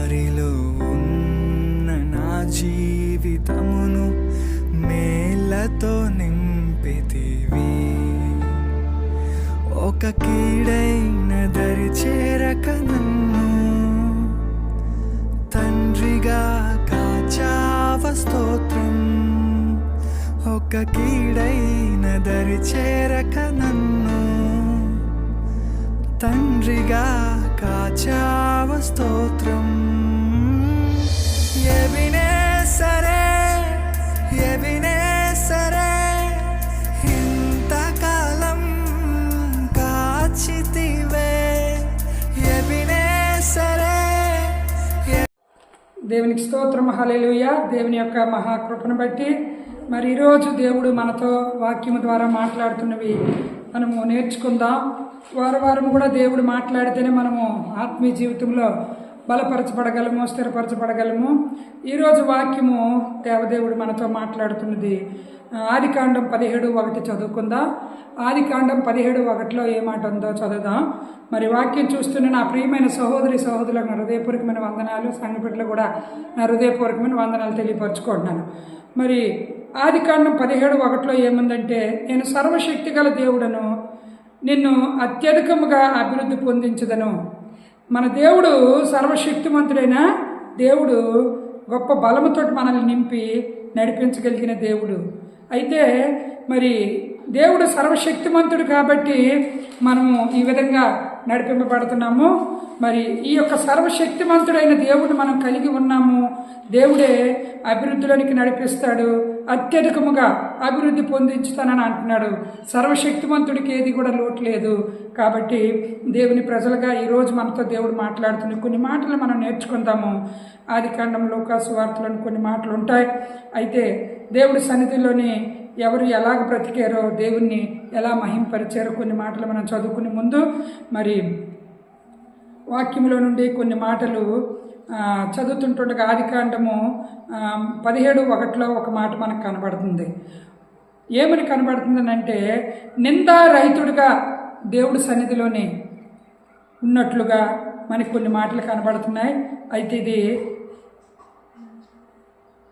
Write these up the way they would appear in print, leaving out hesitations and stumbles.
దారిలో ఉన్న నా జీవితమును మేళ్ళతో నింపితివి. ఒక కీడైన దరి చేరక నన్ను తండ్రిగా కాచావ స్తోత్రం. ఒక కీడైన దరి చేరక నన్ను తండ్రిగా కాచావ స్తోత్రం. ఎబినేసరే ఎబినేసరే ఇంతకాలం కాచితివే. ఎబినేసరే. దేవునికి స్తోత్రం, హల్లెలూయా. దేవుని యొక్క మహాకృపను బట్టి మరి ఈరోజు దేవుడు మనతో వాక్యము ద్వారా మాట్లాడుతున్నవి మనము నేర్చుకుందాం. వారం కూడా దేవుడు మాట్లాడితేనే మనము ఆత్మీయ జీవితంలో బలపరచబడగలము, స్థిరపరచబడగలము. ఈరోజు వాక్యము దేవదేవుడు మనతో మాట్లాడుతున్నది ఆదికాండం 17:1 చదువుకుందాం. ఆదికాండం 17:1 ఏ మాట ఉందో చదువుదాం. మరి వాక్యం చూస్తున్న నా ప్రియమైన సహోదరి సహోదరులకు నా హృదయపూర్వకమైన వందనాలు, సంఘ బిడ్డలు కూడా నా హృదయపూర్వకమైన వందనాలు తెలియపరచుకుంటున్నాను. మరి ఆదికాండం 17:1 ఏముందంటే, నేను సర్వశక్తి గల దేవుడను, నిన్ను అత్యధికముగా అభివృద్ధి పొందించదను. మన దేవుడు సర్వశక్తిమంతుడైన దేవుడు, గొప్ప బలముతో మనల్ని నింపి నడిపించగలిగిన దేవుడు. అయితే మరి దేవుడు సర్వశక్తిమంతుడు కాబట్టి మనము ఈ విధంగా నడిపింపబడుతున్నాము. మరి ఈ యొక్క సర్వశక్తిమంతుడైన దేవుడు మనం కలిగి ఉన్నాము. దేవుడే అభివృద్ధిలోనికి నడిపిస్తాడు, అత్యధికముగా అభివృద్ధి పొందించుతానని అంటున్నాడు. సర్వశక్తిమంతుడికి ఏది కూడా లోటు లేదు. కాబట్టి దేవుని ప్రజలుగా ఈరోజు మనతో దేవుడు మాట్లాడుతున్న కొన్ని మాటలు మనం నేర్చుకుందాము. ఆదికాండం, లూకాసు వార్తలను కొన్ని మాటలు ఉంటాయి. అయితే దేవుడి సన్నిధిలోని ఎవరు ఎలాగ బ్రతికారో, దేవుణ్ణి ఎలా మహింపరిచారో కొన్ని మాటలు మనం చదువుకునే ముందు మరి వాక్యంలో నుండి కొన్ని మాటలు చదువుతుంటుండగా ఆదికాండము 17:1 ఒక మాట మనకు కనబడుతుంది. ఏమని కనబడుతుందని అంటే, నిందారహితుడిగా దేవుడి సన్నిధిలోని ఉన్నట్లుగా మనకి కొన్ని మాటలు కనబడుతున్నాయి. అయితే ఇది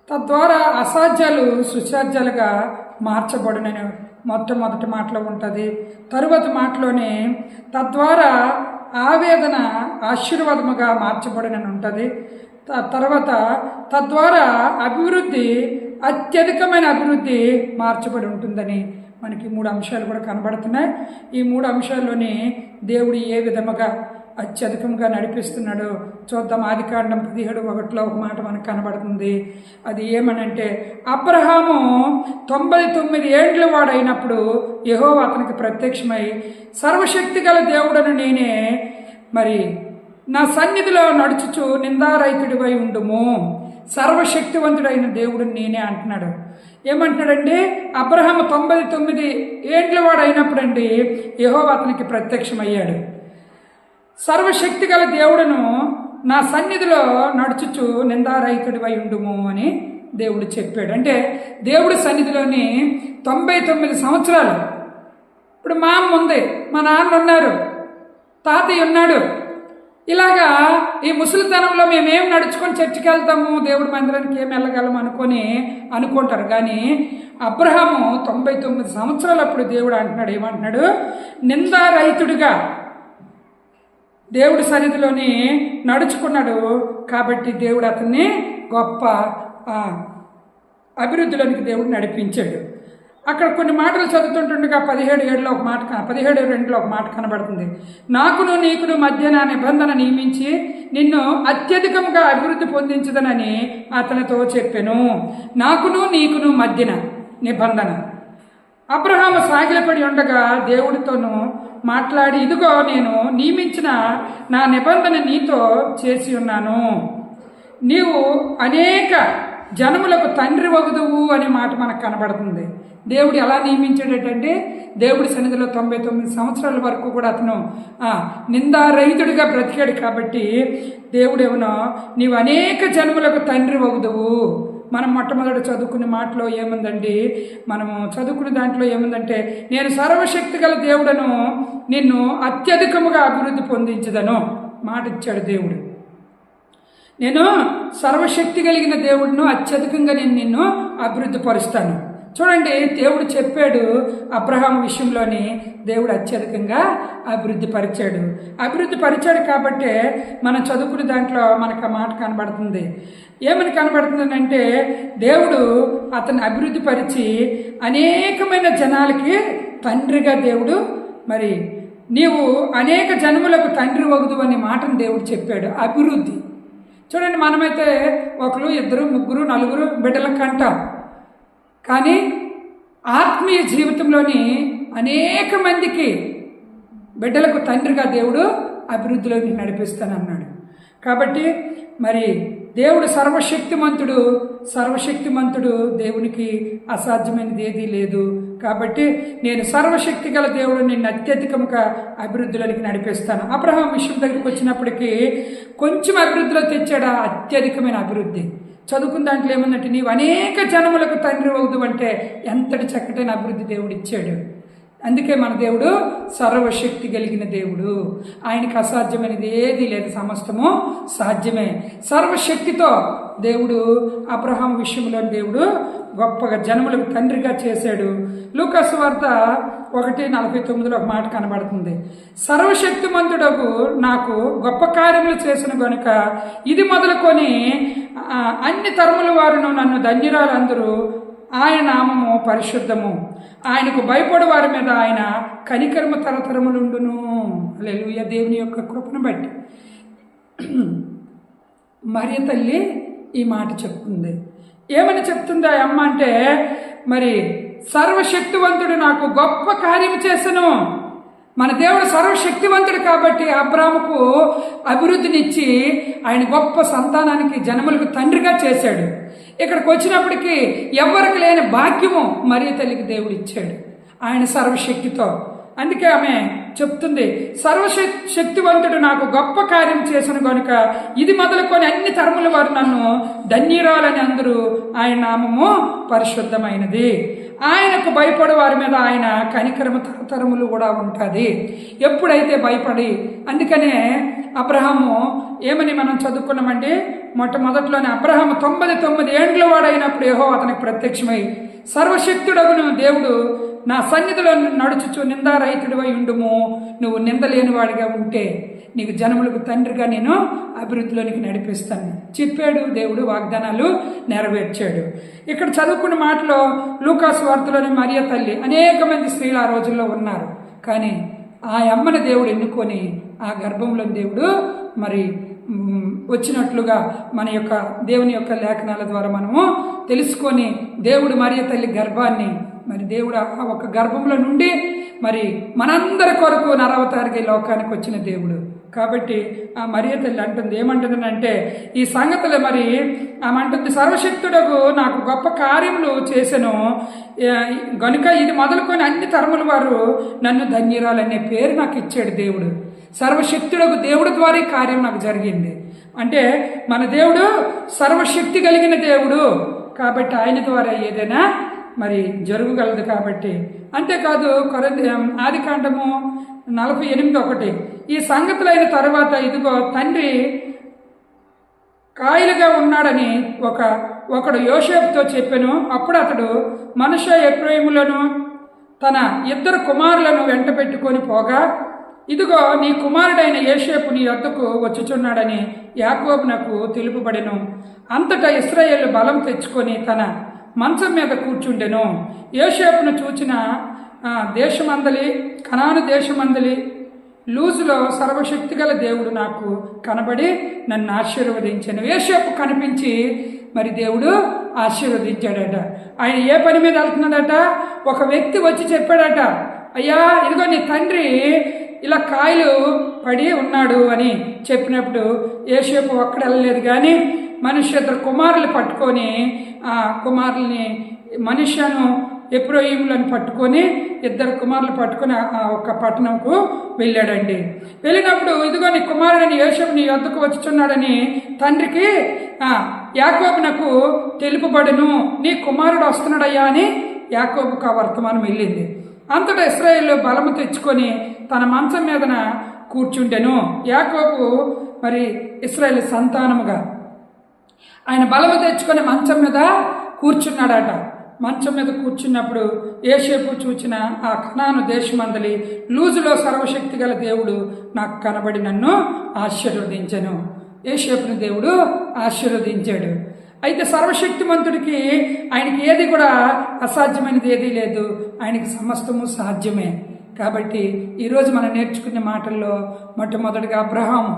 తద్వారా అసాధ్యాలు సుసాధ్యాలుగా మార్చబడునని మొట్టమొదటి మాటలో ఉంటుంది. తరువాత మాటలోనే తద్వారా ఆవేదన ఆశీర్వాదముగా మార్చబడునని ఉంటుంది. తర్వాత తద్వారా అభివృద్ధి అత్యధికమైన అభివృద్ధి మార్చబడి ఉంటుందని మనకి 3 అంశాలు కూడా కనబడుతున్నాయి. ఈ 3 అంశాల్లోని దేవుడు ఏ విధముగా అత్యధికంగా నడిపిస్తున్నాడో చూద్దాం. ఆదికాండం 17:1 ఒక మాట మనకు కనబడుతుంది. అది ఏమనంటే, అబ్రహాము 99 ఏండ్ల వాడైనప్పుడు యెహోవా అతనికి ప్రత్యక్షమై, సర్వశక్తి గల దేవుడను నేనే, మరి నా సన్నిధిలో నడుచుచు నిందారహితుడివై ఉండుము. సర్వశక్తివంతుడైన దేవుడు నేనే అంటున్నాడు. ఏమంటున్నాడండి? అబ్రహాము 99 ఏండ్ల వాడైనప్పుడండి యెహోవా అతనికి ప్రత్యక్షమయ్యాడు. సర్వశక్తి గల దేవుడును నా సన్నిధిలో నడుచుచు నిందారహితుడివై ఉండుము అని దేవుడు చెప్పాడు. అంటే దేవుడి సన్నిధిలోని 99 సంవత్సరాలు. ఇప్పుడు మా అమ్మ ఉంది, మా నాన్న ఉన్నారు, తాతయ్య ఉన్నాడు. ఇలాగా ఈ ముసలితనంలో మేమేం నడుచుకొని చర్చికి వెళ్తాము, దేవుడి మందిరానికి ఏం వెళ్ళగలము అనుకుంటారు. కానీ అబ్రహాము 99 సంవత్సరాలు అప్పుడు దేవుడు అంటున్నాడు, ఏమంటున్నాడు? నిందారహితుడిగా దేవుడి సన్నిధిలోని నడుచుకున్నాడు. కాబట్టి దేవుడు అతన్ని గొప్ప అభివృద్ధిలోనికి దేవుడు నడిపించాడు. అక్కడ కొన్ని మాటలు చదువుతుంటుండగా 17:2 ఒక మాట 17:2 ఒక మాట కనబడుతుంది. నాకును నీకును మధ్య నా నిబంధన నియమించి నిన్ను అత్యధికంగా అభివృద్ధి పొందించదనని అతనితో చెప్పెను. నాకును నీకును మధ్యన నిబంధన. అబ్రహాము సాగిలపడి ఉండగా దేవుడితోనూ మాట్లాడి, ఇదిగో నేను నియమించిన నా నిబంధన నీతో చేసి ఉన్నాను, నీవు అనేక జనములకు తండ్రి వగుదువు అనే మాట మనకు కనబడుతుంది. దేవుడు ఎలా నియమించాడటంటే, దేవుడి సన్నిధిలో 99 సంవత్సరాల వరకు కూడా అతను నిందారహితుడిగా బ్రతికాడు. కాబట్టి దేవుడేమో నీవు అనేక జన్మలకు తండ్రి వగుదువు. మనం మొట్టమొదటి చదువుకునే మాటలో ఏముందండి, మనము చదువుకునే దాంట్లో ఏముందంటే, నేను సర్వశక్తి గల దేవుడను, నిన్ను అత్యధికముగా అభివృద్ధి పొందించదను మాట ఇచ్చాడు దేవుడు. నేను సర్వశక్తి కలిగిన దేవుడును, అత్యధికంగా నేను నిన్ను అభివృద్ధి పరుస్తాను. చూడండి, దేవుడు చెప్పాడు అబ్రహాం విషయంలోని దేవుడు అత్యధికంగా అభివృద్ధి పరిచాడు కాబట్టే మనం చదువుకునే దాంట్లో మనకు ఆ మాట కనబడుతుంది. ఏమని కనబడుతుంది అంటే, దేవుడు అతన్ని అభివృద్ధి పరిచి అనేకమైన జనాలకి తండ్రిగా దేవుడు, మరి నీవు అనేక జన్ములకు తండ్రి వగుదు అనే మాటను దేవుడు చెప్పాడు. అభివృద్ధి. చూడండి, మనమైతే ఒకరు, ఇద్దరు, ముగ్గురు, నలుగురు బిడ్డలకు కంటాం. కానీ ఆత్మీయ జీవితంలోని అనేక మందికి బిడ్డలకు తండ్రిగా దేవుడు అభివృద్ధిలోకి నడిపిస్తానన్నాడు. కాబట్టి మరి దేవుడు సర్వశక్తిమంతుడు, దేవునికి అసాధ్యమైనది ఏదీ లేదు. కాబట్టి నేను సర్వశక్తి గల దేవుడు నిన్ను అత్యధికంగా అభివృద్ధిలోనికి నడిపిస్తాను. అబ్రహాం విషయం దగ్గరికి వచ్చినప్పటికీ కొంచెం అభివృద్ధిలో తెచ్చాడు, అత్యధికమైన అభివృద్ధి. చదువుకున్న దాంట్లో ఏముందంటే, నీవు అనేక జనములకు తండ్రి అవుదు అంటే ఎంతటి చక్కటైన అభివృద్ధి దేవుడు ఇచ్చాడు. అందుకే మన దేవుడు సర్వశక్తి కలిగిన దేవుడు. ఆయనకి అసాధ్యమైనది ఏదీ లేదు, సమస్తము సాధ్యమే. సర్వశక్తితో దేవుడు అబ్రహాం విషయంలో దేవుడు గొప్పగా జనములకు తండ్రిగా చేశాడు. లూకాసు వార్త 1:49 ఒక మాట కనబడుతుంది. సర్వశక్తిమంతుడకు నాకు గొప్ప కార్యములు చేసిన గనుక ఇది మొదలుకొని అన్ని తరముల వారును నన్ను ధన్యురాలందరూ. ఆయన నామము పరిశుద్ధము, ఆయనకు భయపడే వారి మీద ఆయన కనికరము తరతరములుండును. హల్లెలూయా. దేవుని యొక్క కృపను బట్టి మరియ తల్లి ఈ మాట చెప్తుంది. ఏమని చెప్తుంది ఆ అమ్మ అంటే, మరి సర్వశక్తివంతుడు నాకు గొప్ప కార్యం చేసెను. మన దేవుడు సర్వశక్తివంతుడు కాబట్టి అబ్రాముకు అభివృద్ధినిచ్చి ఆయన గొప్ప సంతానానికి జనములకు తండ్రిగా చేశాడు. ఇక్కడికి వచ్చినప్పటికీ ఎవరికి లేని భాగ్యము మరియ తల్లికి దేవుడు ఇచ్చాడు ఆయన సర్వశక్తితో. అందుకే ఆమె చెప్తుంది, సర్వశక్తివంతుడు నాకు గొప్ప కార్యం చేసిన కనుక ఇది మొదలుకొని అన్ని తరముల వారు నన్ను ధన్యురాలని అందరూ. ఆయన నామము పరిశుద్ధమైనది, ఆయనకు భయపడే వారి మీద ఆయన కనికరము తరతరములు కూడా ఉంటుంది. ఎప్పుడైతే భయపడి, అందుకనే అబ్రహాము ఏమని మనం చదువుకున్నామండి, మొట్టమొదట్లోనే అబ్రహాము 99 ఏండ్ల వాడైనప్పుడు యెహోవా అతనికి ప్రత్యక్షమై, సర్వశక్తుడగును దేవుడు నా సన్నిధిలో నడుచుచు నిందారహితుడివై ఉండుము. నువ్వు నిందలేని వాడిగా ఉంటే నీకు జనములకు తండ్రిగా నేను అభివృద్ధిలోనికి నడిపిస్తాను చెప్పాడు. దేవుడు వాగ్దానాలు నెరవేర్చాడు. ఇక్కడ చదువుకున్న మాటలో లూకాసు వార్తలోని మరియ తల్లి, అనేక మంది స్త్రీలు ఆ రోజుల్లో ఉన్నారు. కానీ ఆ అమ్మని దేవుడు ఎన్నుకొని ఆ గర్భంలో దేవుడు మరి వచ్చినట్లుగా మన యొక్క దేవుని యొక్క లేఖనాల ద్వారా మనము తెలుసుకొని, దేవుడు మరియ తల్లి గర్భాన్ని, మరి దేవుడు ఆ ఒక గర్భంలో నుండి మరి మనందరి కొరకు నరవతారికి లోకానికి వచ్చిన దేవుడు. కాబట్టి ఆ మరియ తల్లి అంటుంది, ఏమంటుందంటే ఈ సంగతులు మరి ఆమె అంటుంది, సర్వశక్తుడకు నాకు గొప్ప కార్యములు చేసెను గనుక ఇది మొదలుకొని అన్ని తరముల వారు నన్ను ధన్యురాలనే పేరు నాకు ఇచ్చాడు దేవుడు. సర్వశక్తుడకు దేవుడు ద్వారా ఈ కార్యం నాకు జరిగింది. అంటే మన దేవుడు సర్వశక్తి కలిగిన దేవుడు కాబట్టి ఆయన ద్వారా ఏదైనా మరి జరగగలదు. కాబట్టి అంతేకాదు ఆదికాండము 48:1 ఈ సంగతులైన తర్వాత ఇదిగో తండ్రి కాయలుగా ఉన్నాడని ఒకడు యోసేపుతో చెప్పెను. అప్పుడు అతడు మనష్షే ఎఫ్రాయిములను తన 2 కుమారులను వెంట పెట్టుకొని పోగా, ఇదిగో నీ కుమారుడైన యోసేపు నీ వద్దకు వచ్చుచున్నాడని యాకోబునకు తెలుపబడెను. అంతటా ఇశ్రాయేలు బలం తెచ్చుకొని తన మంచం మీద కూర్చుండెను. యోసేపును చూచిన దేశమందలి కనాను దేశమందలి లూజులో సర్వశక్తి గల దేవుడు నాకు కనబడి నన్ను ఆశీర్వదించాను. యోసేపు కనిపించి మరి దేవుడు ఆశీర్వదించాడట. ఆయన ఏ పని మీద వెళ్తున్నాడట, ఒక వ్యక్తి వచ్చి చెప్పాడట, అయ్యా ఇదిగో నీ తండ్రి ఇలా కాయలు పడి ఉన్నాడు అని చెప్పినప్పుడు యోసేపు ఒక్కడ వెళ్ళలేదు. కానీ మనుష్య 2 కుమారులు పట్టుకొని ఆ కుమారుల్ని మనుష్యను ఎఫ్రాయిములను పట్టుకొని 2 కుమారులు పట్టుకొని ఆ ఒక పట్టణంకు వెళ్ళాడండి. వెళ్ళినప్పుడు ఇదిగో నీ కుమారుడని యోసేపు నీ వద్దకు వచ్చుచున్నాడని తండ్రికి యాకోబునకు తెలుపబడును. నీ కుమారుడు వస్తున్నాడయ్యా అని యాకోబుకు ఆ వర్తమానం వెళ్ళింది. అంతటా ఇశ్రాయేలు బలము తెచ్చుకొని తన మంచం మీదన కూర్చుంటెను. యాకోబు మరి ఇశ్రాయేలు సంతానముగా ఆయన బలము తెచ్చుకొని మంచం మీద కూర్చున్నాడట. మంచం మీద కూర్చున్నప్పుడు యోసేపు చూచిన ఆ కనాను దేశమందలి లూజులో సర్వశక్తి గల దేవుడు నాకు కనబడి నన్ను ఆశీర్వదించెను. యోసేపుని దేవుడు ఆశీర్వదించాడు. అయితే సర్వశక్తిమంతుడికి ఆయనకి ఏది కూడా అసాధ్యమైనది ఏదీ లేదు, ఆయనకి సమస్తము సాధ్యమే. కాబట్టి ఈరోజు మనం నేర్చుకునే మాటల్లో మొట్టమొదటిగా అబ్రహాము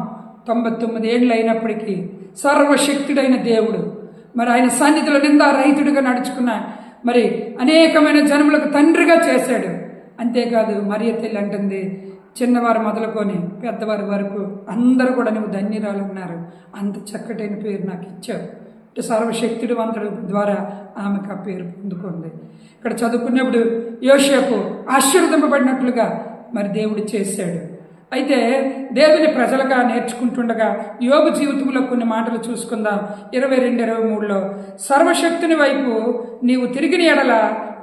99 ఏళ్ళు అయినప్పటికీ సర్వశక్తుడైన దేవుడు మరి ఆయన సన్నిధిలో నిందారహితుడిగా నడుచుకున్న మరి అనేకమైన జనములకు తండ్రిగా చేశాడు. అంతేకాదు మరియ తల్లి అంటుంది, చిన్నవారు మొదలుకొని పెద్దవారి వరకు అందరూ కూడా నువ్వు ధన్యురాలన్నారు, అంత చక్కటైన పేరు నాకు ఇచ్చావు. సర్వశక్తివంతుడు ద్వారా ఆమెకు ఆ పేరు పొందుకుంది. ఇక్కడ చదువుకున్నప్పుడు యోసేపు ఆశీర్వదింపబడినట్లుగా మరి దేవుడు చేశాడు. అయితే దేవుని ప్రజలుగా నేర్చుకుంటుండగా యోబు జీవితంలో కొన్ని మాటలు చూసుకుందాం. 22-23లో సర్వశక్తుని వైపు నీవు తిరిగిన ఎడల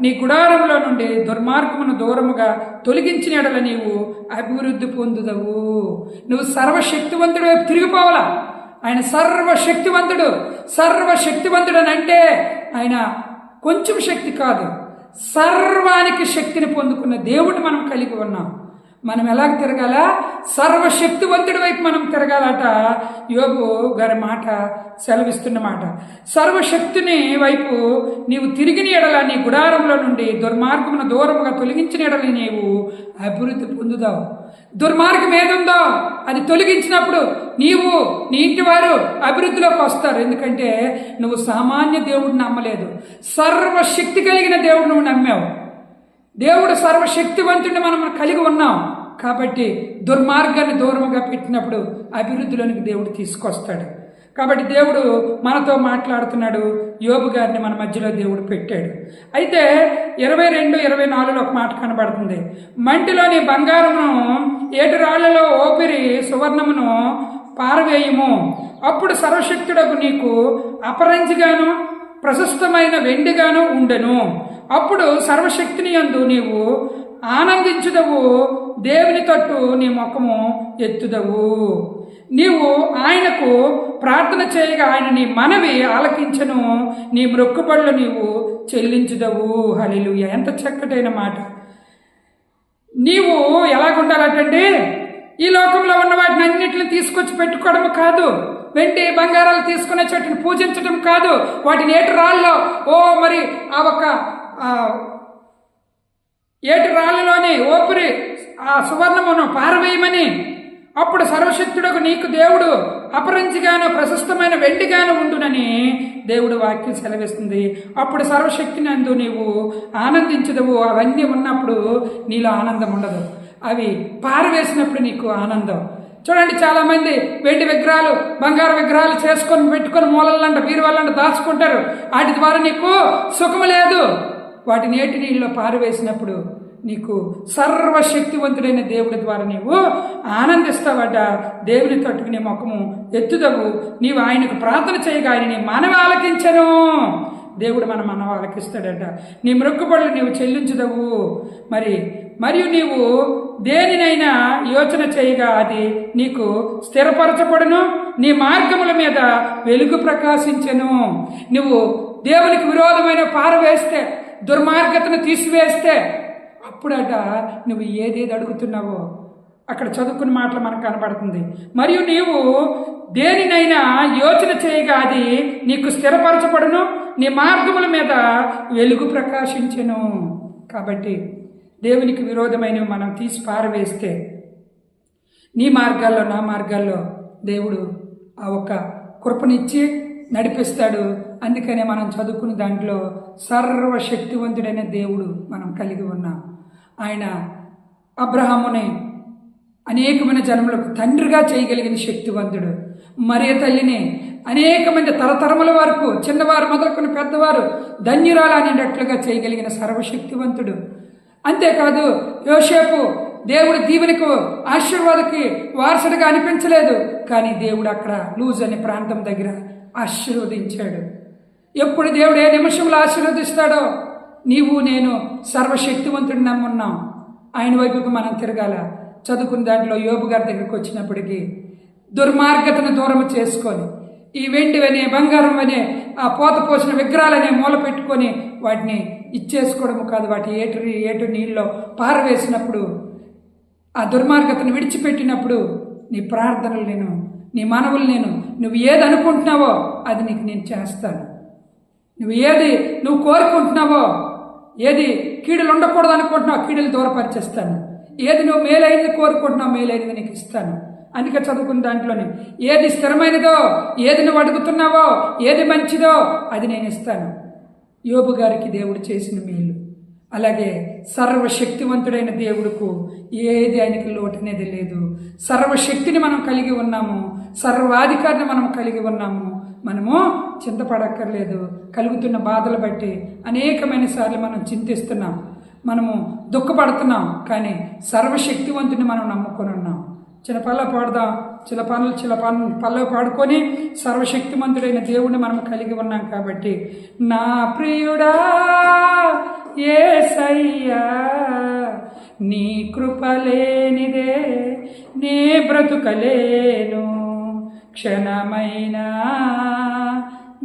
నీ గుడారంలో నుండి దుర్మార్గమును దూరముగా తొలగించిన ఎడల నీవు అభివృద్ధి పొందుదవు. నువ్వు సర్వశక్తివంతుడి వైపు తిరిగిపోవాలా. ఆయన సర్వశక్తివంతుడు. సర్వశక్తివంతుడు అని అంటే ఆయన కొంచెం శక్తి కాదు, సర్వానికి శక్తిని పొందుకున్న దేవుడు మనం కలిగి ఉన్నాం. మనం ఎలాగ తిరగాల? సర్వశక్తివంతుడి వైపు మనం తిరగాలట. యోబు గారి మాట సెలవిస్తున్నమాట. సర్వశక్తిని వైపు నీవు తిరిగిన ఎడల నీ గుడారంలో నుండి దుర్మార్గమును దూరముగా తొలగించిన ఎడల నీవు అభివృద్ధి పొందుదావు. దుర్మార్గం ఏదుందో అది తొలగించినప్పుడు నీవు నీ ఇంటి వారు అభివృద్ధిలోకి వస్తారు. ఎందుకంటే నువ్వు సామాన్య దేవుడిని నమ్మలేదు, సర్వశక్తి కలిగిన దేవుడు నువ్వు నమ్మావు. దేవుడు సర్వశక్తివంతుడిని మనం కలిగి ఉన్నాం కాబట్టి దుర్మార్గాన్ని దూరముగా పెట్టినప్పుడు అభివృద్ధిలోనికి దేవుడు తీసుకొస్తాడు. కాబట్టి దేవుడు మనతో మాట్లాడుతున్నాడు. యోబు గారిని మన మధ్యలో దేవుడు పెట్టాడు. అయితే 22-24లో ఒక మాట కనబడుతుంది. మంటిలోని బంగారమును ఏటు రాళ్లలో ఓపిరి సువర్ణమును పారవేయము, అప్పుడు సర్వశక్తుడకు నీకు అపరంజిగాను ప్రశస్తమైన వెండిగాను ఉండెను. అప్పుడు సర్వశక్తిని యందు నీవు ఆనందించుదవు, దేవుని తట్టు నీ ముఖము ఎత్తుదవు. నీవు ఆయనకు ప్రార్థన చేయగా ఆయన నీ మనవి ఆలకించను, నీ మొక్కుబడులు నీవు చెల్లించుదవు. హల్లెలూయా! ఎంత చక్కటైన మాట. నీవు ఎలాగుండాలంటే ఈ లోకంలో ఉన్న వాటిని అన్నింటిని తీసుకొచ్చి పెట్టుకోవడం కాదు, వెండి బంగారాలు తీసుకునే చెట్టుని పూజించడం కాదు, వాటిని ఏటు రాళ్ళలో మరి ఆ ఒక ఏటు రాళ్ళలోని ఓపిరి ఆ సువర్ణమును పారవేయమని, అప్పుడు సర్వశక్తుడకు నీకు దేవుడు అపరంజిగాను ప్రశస్తమైన వెండిగాను ఉండునని దేవుడు వాక్యం సెలవిస్తుంది. అప్పుడు సర్వశక్తిని అందు నీవు ఆనందించదవు. అవన్నీ ఉన్నప్పుడు నీలో ఆనందం ఉండదు, అవి పారవేసినప్పుడు నీకు ఆనందం. చూడండి, చాలామంది వెండి విగ్రహాలు బంగారు విగ్రహాలు చేసుకొని పెట్టుకొని మూలలంట బీరువాళ్ళంట దాచుకుంటారు. వాటి ద్వారా నీకు సుఖము లేదు. వాటి నేటి నీళ్ళలో పారవేసినప్పుడు నీకు సర్వశక్తివంతుడైన దేవుడి ద్వారా నీవు ఆనందిస్తావట. దేవుని తట్టుకు నీ ముఖము ఎత్తుదవు. నీవు ఆయనకు ప్రార్థన చేయగా ఆయన నీ మనవి ఆలకించను. దేవుడు మన మనవి ఆలకిస్తాడట. నీ మొక్కుబడులు నీవు చెల్లించుదవు. మరియు నీవు దేనినైనా యోచన చేయగా అది నీకు స్థిరపరచబడును, నీ మార్గముల మీద వెలుగు ప్రకాశించెను. నువ్వు దేవునికి విరోధమైన పారవేస్తే, దుర్మార్గతను తీసివేస్తే, అప్పుడట నువ్వు ఏదేది అడుగుతున్నావో అక్కడ చదువుకున్న మాటలు మనకు కనబడుతుంది. మరియు నీవు దేనినైనా యోచన చేయగా అది నీకు స్థిరపరచబడును, నీ మార్గముల మీద వెలుగు ప్రకాశించెను. కాబట్టి దేవునికి విరోధమైనవి మనం తీసి పారవేస్తే నీ మార్గాల్లో నా మార్గాల్లో దేవుడు ఆ ఒక్క కృపనిచ్చి నడిపిస్తాడు. అందుకనే మనం చదువుకున్న దాంట్లో సర్వశక్తివంతుడైన దేవుడు మనం కలిగి ఉన్నాం. ఆయన అబ్రహాముని అనేకమైన జనములకు తండ్రిగా చేయగలిగిన శక్తివంతుడు. మరియ తల్లిని అనేక మంది తరతరముల వరకు చిన్నవారు మొదలుకొని పెద్దవారు ధన్యురాలు అనేటట్లుగా చేయగలిగిన సర్వశక్తివంతుడు. అంతేకాదు, యోసేపు దేవుడు దీవెనకు ఆశీర్వాదకి వారసుడిగా అనిపించలేదు, కానీ దేవుడు అక్కడ లూజ్ అనే ప్రాంతం దగ్గర ఆశీర్వదించాడు. ఎప్పుడు దేవుడు ఏ నిమిషంలో ఆశీర్వదిస్తాడో నీవు నేను సర్వశక్తివంతుడిని నమ్మున్నాం. ఆయన వైపుకు మనం తిరగాల. చదువుకున్న దాంట్లో యోబు గారి దగ్గరికి వచ్చినప్పటికీ దుర్మార్గతను దూరం చేసుకొని ఈ వెండివనే బంగారం అనే ఆ పోత పోసిన విగ్రహాలనే మూల పెట్టుకొని వాటిని ఇచ్చేసుకోవడము కాదు, వాటి ఏటు నీళ్ళలో పారవేసినప్పుడు ఆ దుర్మార్గతను విడిచిపెట్టినప్పుడు నీ ప్రార్థనలు నీ మనవులు నువ్వు ఏది అనుకుంటున్నావో అది నీకు నేను చేస్తాను. నువ్వు కోరుకుంటున్నావో, ఏది కీడులు ఉండకూడదు అనుకుంటున్నావు కీడులు దూరపరిచేస్తాను. ఏది నువ్వు మేలైనది కోరుకుంటున్నావు మేలైనది నీకు ఇస్తాను. అందుకే చదువుకున్న దాంట్లోనే ఏది స్థిరమైనదో, ఏది నువ్వు అడుగుతున్నావో, ఏది మంచిదో అది నేను ఇస్తాను. యోబు గారికి దేవుడు చేసిన మేలు. అలాగే సర్వశక్తివంతుడైన దేవుడుకు ఏది ఆయనకి లోటు అనేది లేదు. సర్వశక్తిని మనం కలిగి ఉన్నాము, సర్వాధికారిని మనం కలిగి ఉన్నాము. మనము చింతపడక్కర్లేదు. కలుగుతున్న బాధలు బట్టి అనేకమైన సార్లు మనం చింతిస్తున్నాం, మనము దుఃఖపడుతున్నాం. కానీ సర్వశక్తివంతుని మనం నమ్ముకొని ఉన్నాం. చిన్న పాడదాం, చిన్న పల్లవి పాడుకొని సర్వశక్తిమంతుడైన దేవుడిని మనం కలిగి ఉన్నాం. కాబట్టి నా ప్రియుడా యేసయ్యా, నీ కృపలేనిదే నే బ్రతుకలేను, క్షణమైనా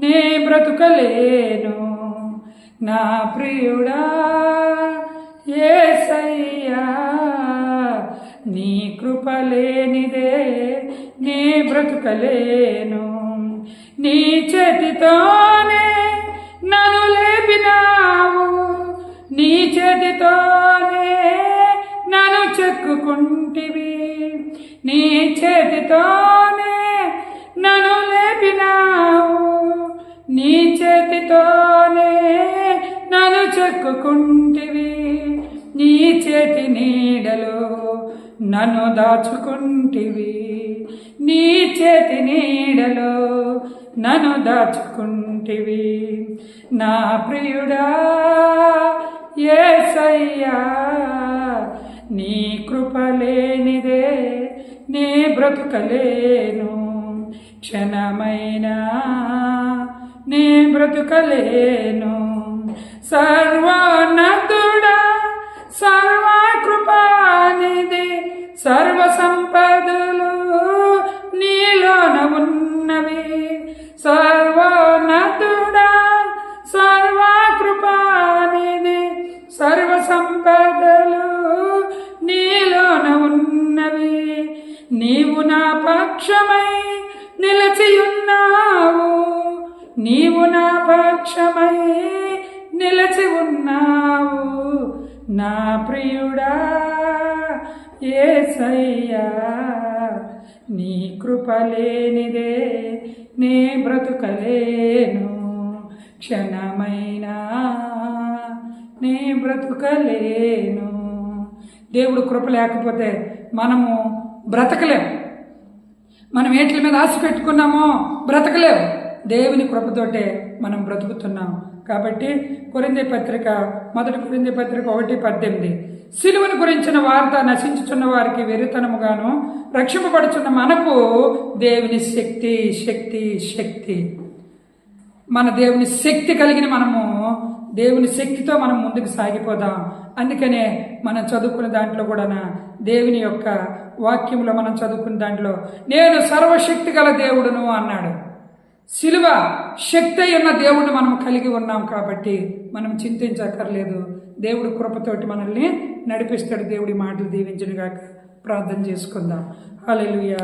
నే బ్రతుకలేను. నా ప్రియుడా యేసయ్యా, నీ కృపలేనిదే నే బ్రతుకలేను. నీ చేతితోనే నన్ను లేపినావు, నీ చేతితోనే నన్ను చెక్కుకుంటివి. నీ చేతితోనే నన్ను లేపినావు, నీ చేతితోనే నన్ను చెక్కుకుంటివి. నీ చేతి నీడలో నన్ను దాచుకుంటివి, నీ చేతి నీడలో నన్ను దాచుకుంటివి. నా ప్రియుడా యేసయ్యా, నీ కృపలేనిదే నే బ్రతుకలేను, క్షణమైనా నే బ్రతుకలేను. సర్వోన్నతుడా సర్వకృపానిధి, సర్వ సంపదలు నీలోన ఉన్నవి. సర్వోన్నతుడా సర్వకృపానిధి, సర్వ సంపదలు నీలోన ఉన్నవి. నీవు నా పక్షమై నిలిచియున్నావు, నీవు నా పక్షమై నిలిచి ఉన్నావు. నా ప్రియుడా యేసయ్యా, నీ కృపలేనిదే నే బ్రతుకలేను, క్షణమైనా నే బ్రతుకలేను. దేవుడు కృప లేకపోతే మనము బ్రతకలేము. మనం ఏట్ల మీద ఆశ పెట్టుకున్నామో బ్రతకలేము. దేవుని కృపతోటే మనం బ్రతుకుతున్నాం. కాబట్టి కొరింథీ పత్రిక 1 కొరింథీ పత్రిక 1:18, సిలువను గురించిన వార్త నశించుచున్న వారికి వెరితనముగాను, రక్షింపబడుచున్న మనకు దేవుని శక్తి శక్తి శక్తి. మన దేవుని శక్తి కలిగిన మనము దేవుని శక్తితో మనం ముందుకు సాగిపోదాం. అందుకనే మనం చదువుకున్న దాంట్లో కూడా దేవుని యొక్క వాక్యంలో మనం చదువుకున్న దాంట్లో నేను సర్వశక్తి గల దేవుడును అన్నాడు. సిలువ శక్తి ఉన్న దేవుడిని మనం కలిగి ఉన్నాం. కాబట్టి మనం చింతించక్కర్లేదు. దేవుడు కృపతోటి మనల్ని నడిపిస్తాడు. దేవుడి మాటలు దీవించునుగాక. ప్రార్థన చేసుకుందాం. హల్లెలూయా.